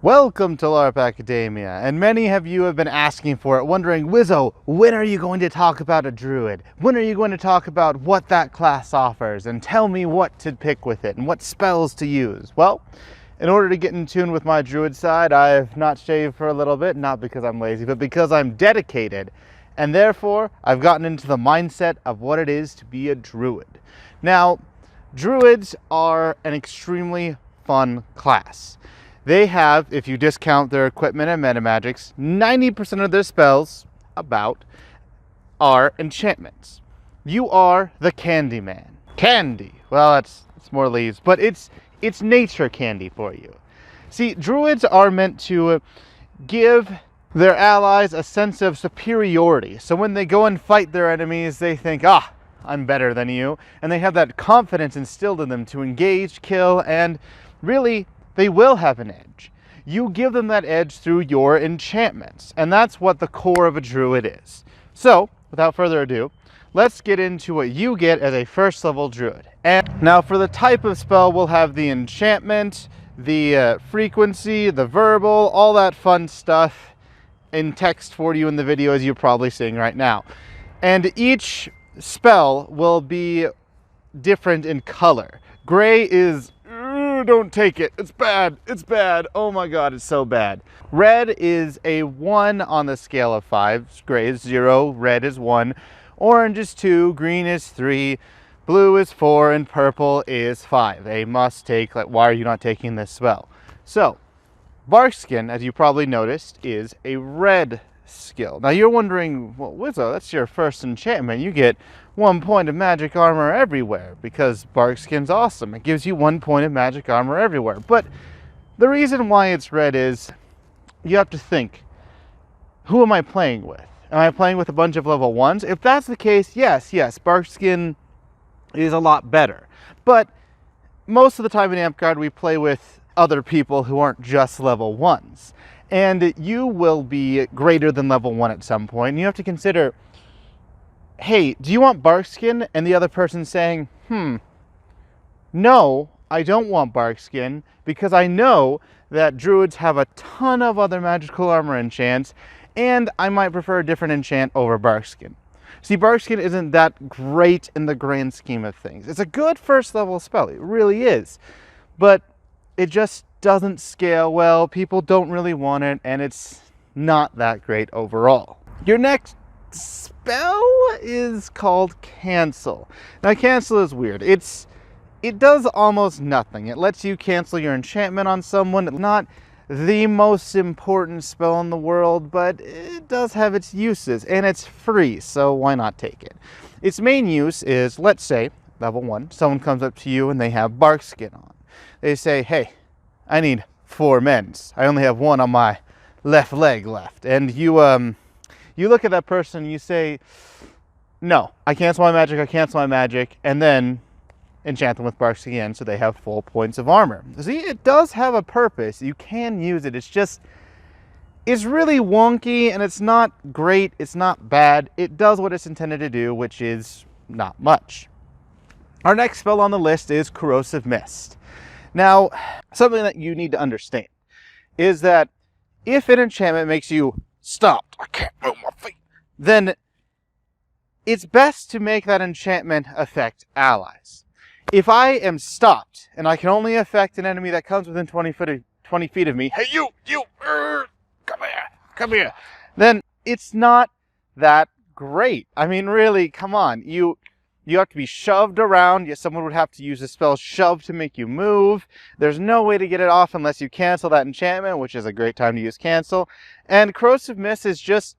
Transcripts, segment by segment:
Welcome to LARP Academia, and many of you have been asking for it, wondering, Wizzo, when are you going to talk about a druid? When are you going to talk about what that class offers, and tell me what to pick with it, and what spells to use? Well, in order to get in tune with my druid side, I have not shaved for a little bit, not because I'm lazy, but because I'm dedicated, and therefore, I've gotten into the mindset of what it is to be a druid. Now, druids are an extremely fun class. They have, if you discount their equipment and metamagics, 90% of their spells are enchantments. You are the candy man. Candy. Well, it's more leaves, but it's nature candy for you. See, druids are meant to give their allies a sense of superiority. So when they go and fight their enemies, they think, I'm better than you. And they have that confidence instilled in them to engage, kill, and really, they will have an edge. You give them that edge through your enchantments, and that's what the core of a druid is. So, without further ado, let's get into what you get as a first level druid. And now for the type of spell, we'll have the enchantment, the frequency, the verbal, all that fun stuff in text for you in the video as you're probably seeing right now. And each spell will be different in color. Gray is don't take it. It's bad. It's bad. Oh my god, it's so bad. Red is a 1 on the scale of 5. Gray is 0. Red is 1. Orange is 2. Green is 3. Blue is 4. And purple is 5. A must take. Like, why are you not taking this spell? So, Barkskin, as you probably noticed, is a red skill. Now you're wondering, well, Wizzo, that's your first enchantment. You get 1 point of magic armor everywhere because Barkskin's awesome. It gives you 1 point of magic armor everywhere. But the reason why it's red is you have to think, who am I playing with? Am I playing with a bunch of level 1s? If that's the case, yes, Barkskin is a lot better. But most of the time in Amtgard, we play with other people who aren't just level 1s. And you will be greater than level 1 at some point. And you have to consider, hey, do you want Barkskin? And the other person saying, no, I don't want Barkskin, because I know that druids have a ton of other magical armor enchants, and I might prefer a different enchant over Barkskin. See, Barkskin isn't that great in the grand scheme of things. It's a good first level spell, it really is. But it just doesn't scale well, people don't really want it, and it's not that great overall. Your next spell is called Cancel. Now Cancel is weird. It does almost nothing. It lets you cancel your enchantment on someone. It's not the most important spell in the world, but it does have its uses, and it's free, so why not take it? Its main use is, let's say, level 1, someone comes up to you and they have Barkskin on. They say, hey, I need 4 mends. I only have 1 on my left leg left. And you look at that person and you say, no, I cancel my magic, and then enchant them with Barkskin again so they have full points of armor. See, it does have a purpose. You can use it. It's really wonky, and it's not great. It's not bad. It does what it's intended to do, which is not much. Our next spell on the list is Corrosive Mist. Now, something that you need to understand is that if an enchantment makes you stop, I can't move my feet, then it's best to make that enchantment affect allies. If I am stopped and I can only affect an enemy that comes within 20 feet of me, hey you, come here, then it's not that great. I mean, really, come on, you have to be shoved around. Someone would have to use the spell Shove to make you move. There's no way to get it off unless you cancel that enchantment, which is a great time to use Cancel. And Corrosive Mist is just,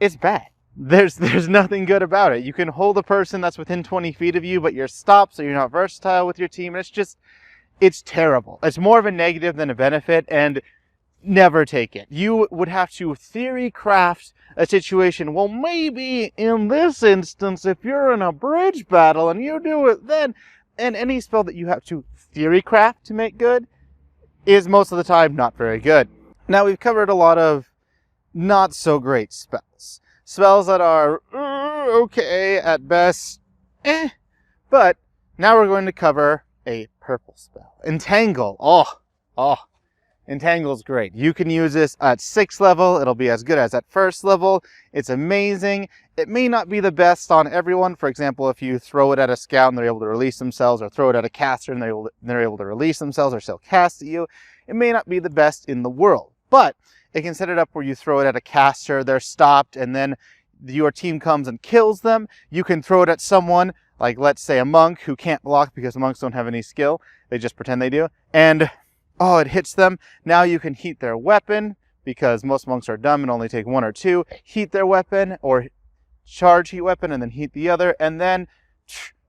it's bad. There's nothing good about it. You can hold a person that's within 20 feet of you, but you're stopped, so you're not versatile with your team. And it's terrible. It's more of a negative than a benefit, and never take it. You would have to theory craft a situation. Well, maybe in this instance, if you're in a bridge battle and you do it then, and any spell that you have to theory craft to make good is most of the time not very good. Now, we've covered a lot of not so great spells. Spells that are okay at best, but now we're going to cover a purple spell. Entangle. Oh, Entangle is great. You can use this at 6th level. It'll be as good as at 1st level. It's amazing. It may not be the best on everyone. For example, if you throw it at a scout and they're able to release themselves, or throw it at a caster and they're able to release themselves or still cast at you, it may not be the best in the world. But it can set it up where you throw it at a caster, they're stopped, and then your team comes and kills them. You can throw it at someone, like let's say a monk who can't block because the monks don't have any skill. They just pretend they do. And oh, it hits them. Now you can heat their weapon, because most monks are dumb and only take 1 or 2. Heat their weapon, or charge heat weapon and then heat the other, and then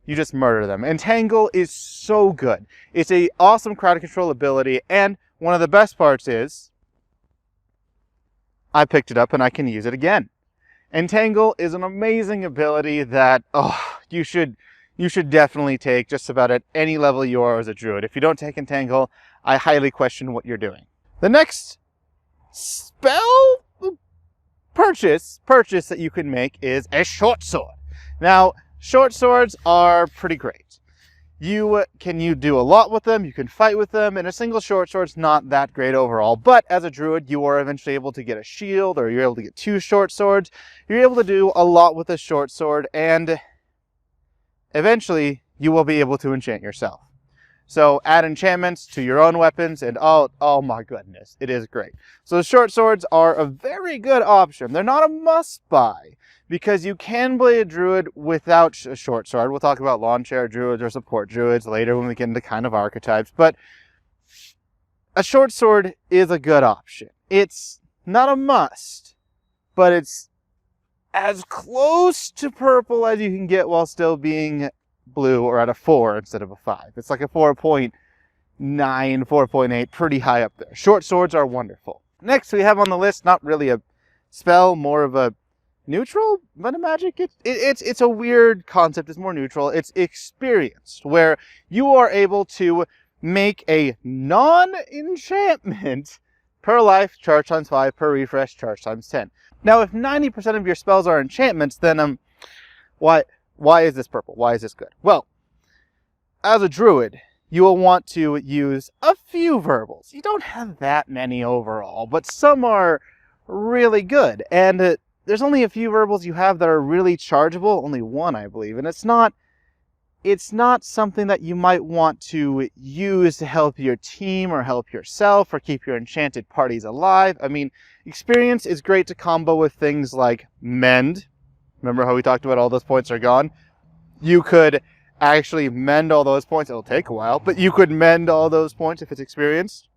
you just murder them. Entangle is so good. It's an awesome crowd control ability, and one of the best parts is I picked it up and I can use it again. Entangle is an amazing ability that you should definitely take just about at any level you are as a druid. If you don't take Entangle, I highly question what you're doing. The next spell purchase that you can make is a short sword. Now, short swords are pretty great. You do a lot with them, you can fight with them, and a single short sword's not that great overall. But as a druid, you are eventually able to get a shield, or you're able to get 2 short swords. You're able to do a lot with a short sword, and eventually you will be able to enchant yourself. So add enchantments to your own weapons, and oh my goodness, it is great. So short swords are a very good option. They're not a must-buy, because you can play a druid without a short sword. We'll talk about lawn chair druids or support druids later when we get into kind of archetypes, but a short sword is a good option. It's not a must, but it's as close to purple as you can get while still being blue, or at a 4 instead of a 5. It's like a 4.9, 4.8, pretty high up there. Short swords are wonderful. Next we have on the list, not really a spell, more of a neutral meta magic. It's a weird concept. It's more neutral. It's experienced, where you are able to make a non-enchantment per life, charge times 5, per refresh, charge times 10. Now, if 90% of your spells are enchantments, then why is this purple? Why is this good? Well, as a druid, you will want to use a few verbals. You don't have that many overall, but some are really good. And there's only a few verbals you have that are really chargeable. Only 1, I believe. And it's not something that you might want to use to help your team or help yourself or keep your enchanted parties alive. I mean, experience is great to combo with things like mend. Remember how we talked about all those points are gone? You could actually mend all those points. It'll take a while, but you could mend all those points if it's experienced.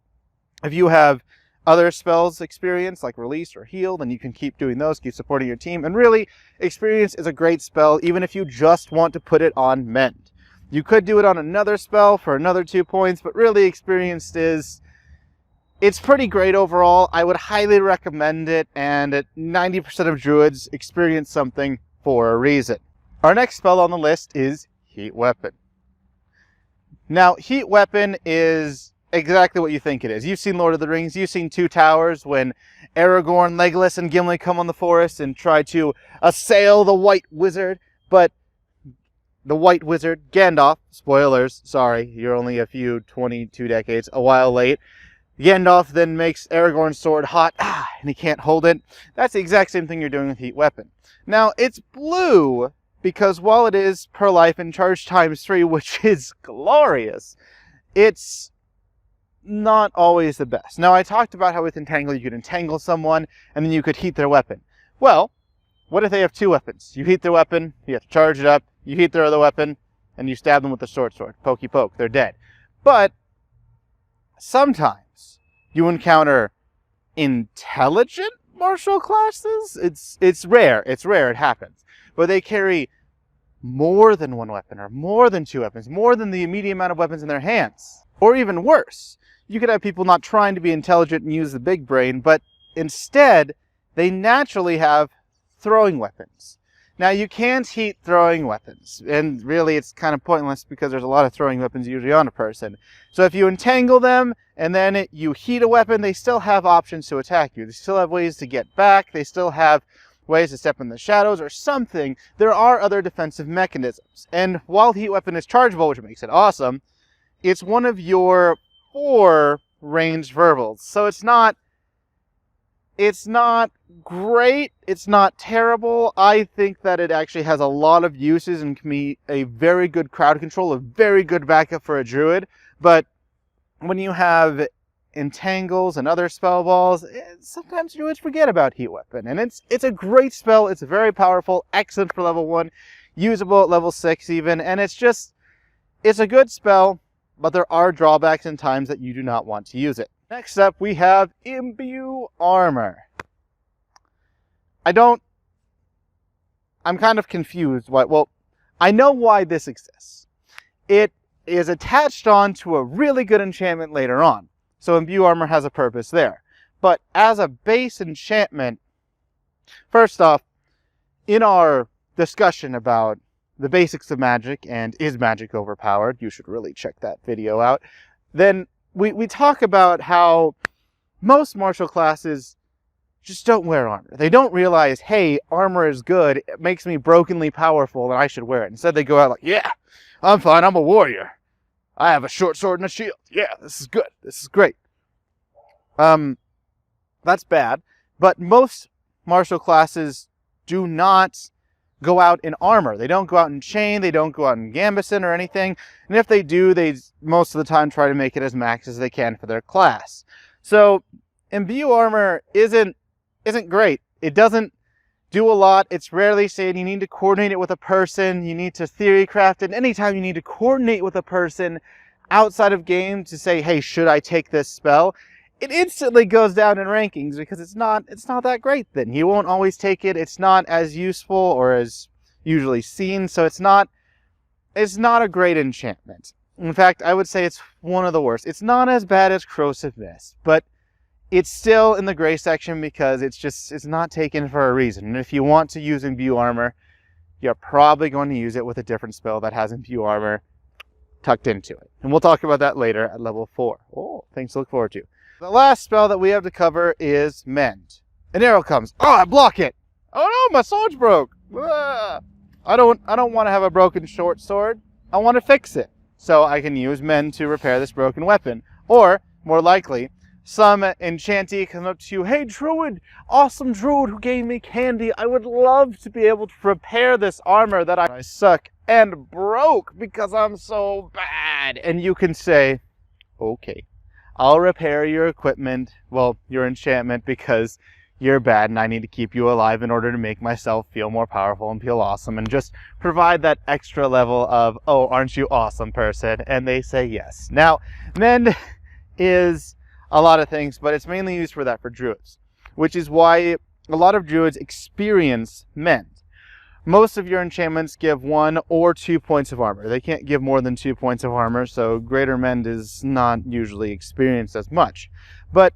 If you have other spells experience, like release or heal, then you can keep doing those, keep supporting your team. And really, experience is a great spell, even if you just want to put it on mend. You could do it on another spell for another 2 points, but really experienced it's pretty great overall. I would highly recommend it, and 90% of druids experience something for a reason. Our next spell on the list is Heat Weapon. Now, Heat Weapon is exactly what you think it is. You've seen Lord of the Rings, you've seen Two Towers, when Aragorn, Legolas, and Gimli come on the forest and try to assail the White Wizard, but the White Wizard, Gandalf, spoilers, sorry, you're only a few 22 decades, a while late, Gandalf then makes Aragorn's sword hot, and he can't hold it. That's the exact same thing you're doing with Heat Weapon. Now, it's blue, because while it is per life and charge times 3, which is glorious, it's not always the best. Now, I talked about how with Entangle you could entangle someone, and then you could heat their weapon. Well, what if they have 2 weapons? You heat their weapon, you have to charge it up, you heat their other weapon, and you stab them with the short sword. Pokey poke, they're dead. But sometimes you encounter intelligent martial classes. It's rare, it happens. But they carry more than 1 weapon, or more than 2 weapons, more than the immediate amount of weapons in their hands. Or even worse, you could have people not trying to be intelligent and use the big brain, but instead, they naturally have throwing weapons. Now, you can't heat throwing weapons, and really it's kind of pointless because there's a lot of throwing weapons usually on a person. So if you entangle them, and then you heat a weapon, they still have options to attack you. They still have ways to get back, they still have ways to step in the shadows or something. There are other defensive mechanisms. And while Heat Weapon is chargeable, which makes it awesome, it's one of your 4 ranged verbals. So it's not great, it's not terrible. I think that it actually has a lot of uses and can be a very good crowd control, a very good backup for a druid. But when you have entangles and other spell balls, sometimes druids forget about Heat Weapon. And it's a great spell, it's very powerful, excellent for level 1, usable at level 6 even, and it's a good spell, but there are drawbacks and times that you do not want to use it. Next up, we have Imbue Armor. I'm kind of confused. Well, I know why this exists. It is attached on to a really good enchantment later on. So Imbue Armor has a purpose there. But as a base enchantment, first off, in our discussion about the basics of magic and is magic overpowered, you should really check that video out, then we talk about how most martial classes just don't wear armor. They don't realize, hey, armor is good, it makes me brokenly powerful, and I should wear it. Instead they go out like, yeah, I'm fine, I'm a warrior. I have a short sword and a shield. Yeah, this is good, this is great. That's bad, but most martial classes do not go out in armor. They don't go out in chain, they don't go out in gambeson or anything, and if they do, they most of the time try to make it as max as they can for their class. So Imbue Armor isn't great. It doesn't do a lot. It's rarely said. You need to coordinate it with a person, you need to theory craft it. Anytime you need to coordinate with a person outside of game to say, hey, should I take this spell? It instantly goes down in rankings because it's not that great then. You won't always take it. It's not as useful or as usually seen, so it's not a great enchantment. In fact, I would say it's one of the worst. It's not as bad as Corrosive Mist, but it's still in the gray section because it's not taken for a reason. And if you want to use Imbue Armor, you're probably going to use it with a different spell that has Imbue Armor tucked into it. And we'll talk about that later at level 4. Oh, things to look forward to. The last spell that we have to cover is Mend. An arrow comes. Oh, I block it. Oh no, my sword's broke. Ah. I don't want to have a broken short sword. I want to fix it. So I can use Mend to repair this broken weapon. Or, more likely, some enchantee comes up to you, hey Druid, awesome Druid who gave me candy. I would love to be able to repair this armor that I suck and broke because I'm so bad. And you can say, okay, I'll repair your equipment, well, your enchantment, because you're bad and I need to keep you alive in order to make myself feel more powerful and feel awesome and just provide that extra level of, oh, aren't you awesome, person? And they say yes. Now, Mend is a lot of things, but it's mainly used for that for Druids, which is why a lot of Druids experience Mend. Most of your enchantments give 1 or 2 points of armor. They can't give more than 2 points of armor, so greater Mend is not usually experienced as much. But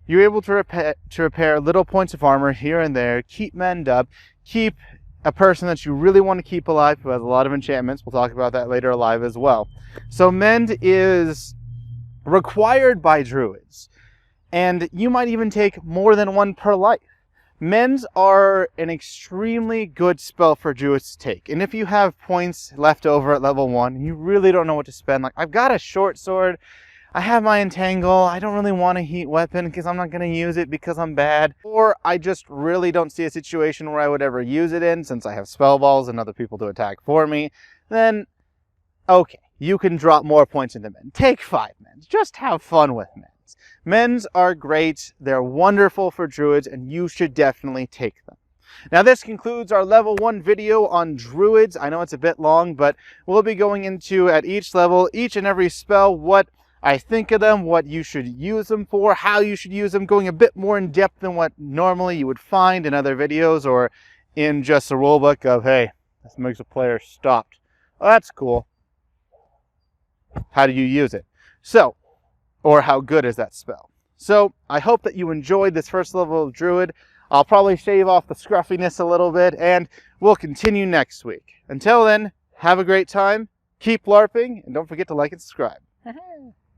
you're able to repair little points of armor here and there, keep Mend up, keep a person that you really want to keep alive who has a lot of enchantments. We'll talk about that later alive as well. So Mend is required by Druids, and you might even take more than 1 per life. Mends are an extremely good spell for Druids to take. And if you have points left over at level 1 and you really don't know what to spend, like I've got a short sword, I have my Entangle, I don't really want a heat weapon because I'm not going to use it because I'm bad, or I just really don't see a situation where I would ever use it in since I have spell balls and other people to attack for me, then okay, you can drop more points into Mend. Take 5 Mends. Just have fun with Mends. Mends are great, they're wonderful for Druids, and you should definitely take them. Now this concludes our level 1 video on Druids. I know it's a bit long, but we'll be going into, at each level, each and every spell, what I think of them, what you should use them for, how you should use them, going a bit more in depth than what normally you would find in other videos or in just a rulebook of, hey, this makes a player stopped. Well, that's cool. How do you use it? So, or how good is that spell? So, I hope that you enjoyed this first level of Druid. I'll probably shave off the scruffiness a little bit, and we'll continue next week. Until then, have a great time, keep LARPing, and don't forget to like and subscribe.